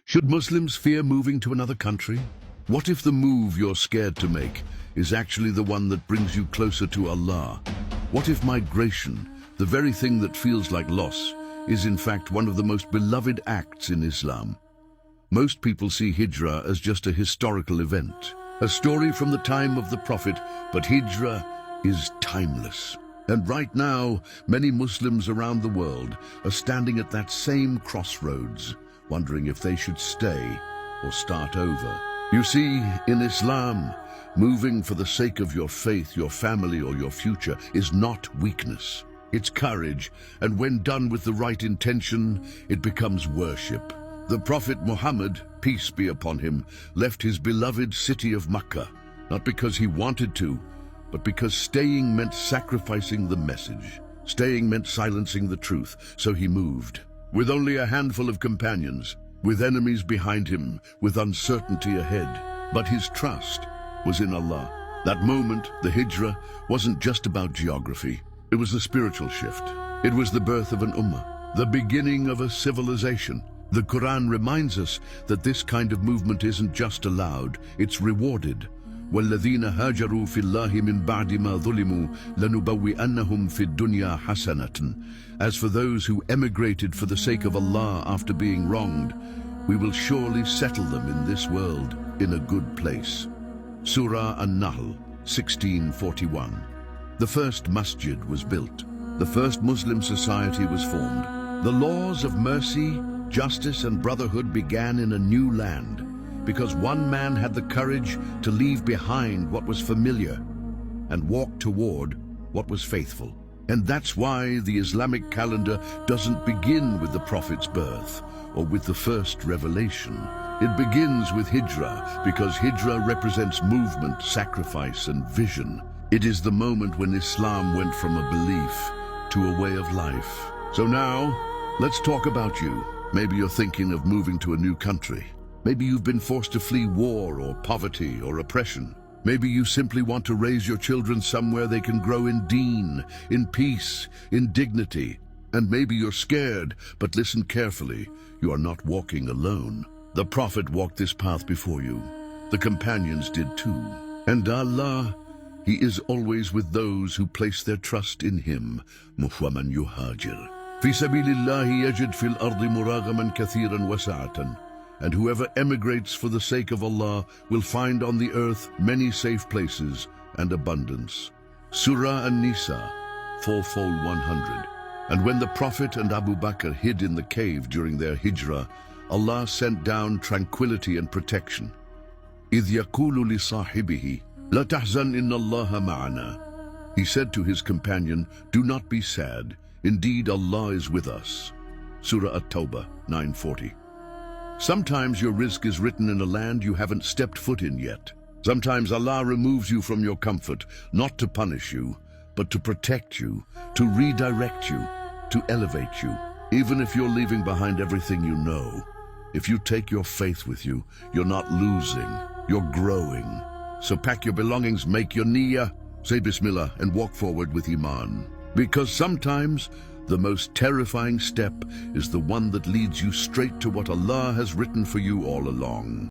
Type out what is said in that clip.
Should Muslims fear moving to another country? What if the move you're scared to make is actually the one that brings you closer to Allah? What if migration, the very thing that feels like loss, is in fact one of the most beloved acts in Islam? Most people see Hijra as just a historical event, a story from the time of the Prophet, but Hijra is timeless. And right now, many Muslims around the world are standing at that same crossroads, wondering if they should stay or start over. You see, in Islam, moving for the sake of your faith, your family, or your future is not weakness. It's courage, and when done with the right intention, it becomes worship. The Prophet Muhammad, peace be upon him, left his beloved city of Mecca, not because he wanted to, but because staying meant sacrificing the message. Staying meant silencing the truth, so he moved. With only a handful of companions, with enemies behind him, with uncertainty ahead. But his trust was in Allah. That moment, the Hijra, wasn't just about geography. It was a spiritual shift. It was the birth of an ummah, the beginning of a civilization. The Quran reminds us that this kind of movement isn't just allowed, it's rewarded. وَالَّذِينَ هَاجَرُوا فِي اللَّهِ مِنْ بَعْدِ مَا ظُلِمُوا لَنُبَوِّئَنَّهُمْ فِي الدُّنْيَا حَسَنَةً. As for those who emigrated for the sake of Allah after being wronged, we will surely settle them in this world in a good place. Surah An-Nahl, 1641. The first masjid was built. The first Muslim society was formed. The laws of mercy, justice, and brotherhood began in a new land, because one man had the courage to leave behind what was familiar and walk toward what was faithful. And that's why the Islamic calendar doesn't begin with the Prophet's birth or with the first revelation. It begins with Hijra, because Hijra represents movement, sacrifice, and vision. It is the moment when Islam went from a belief to a way of life. So now, let's talk about you. Maybe you're thinking of moving to a new country. Maybe you've been forced to flee war or poverty or oppression. Maybe you simply want to raise your children somewhere they can grow in deen, in peace, in dignity. And maybe you're scared, but listen carefully. You are not walking alone. The Prophet walked this path before you. The companions did too. And Allah, He is always with those who place their trust in Him. وَمَنْ يُهَاجِرْ فِي سَبِيلِ اللَّهِ يَجِدْ فِي الْأَرْضِ مُرَاغَمًا كَثِيرًا وَسَعَةً. And whoever emigrates for the sake of Allah will find on the earth many safe places and abundance. Surah An-Nisa, 4:100. And when the Prophet and Abu Bakr hid in the cave during their Hijra, Allah sent down tranquility and protection. إِذْ يَقُولُ لِصَاحِبِهِ لَا تَحْزَنْ إِنَّ اللَّهَ مَعَنَا. He said to his companion, "Do not be sad. Indeed, Allah is with us." Surah At-Tawbah, 9:40. Sometimes your rizq is written in a land you haven't stepped foot in yet. Sometimes Allah removes you from your comfort, not to punish you, but to protect you, to redirect you, to elevate you. Even if you're leaving behind everything you know, if you take your faith with you, you're not losing, you're growing. So pack your belongings, make your niyyah, say Bismillah, and walk forward with Iman. Because sometimes the most terrifying step is the one that leads you straight to what Allah has written for you all along.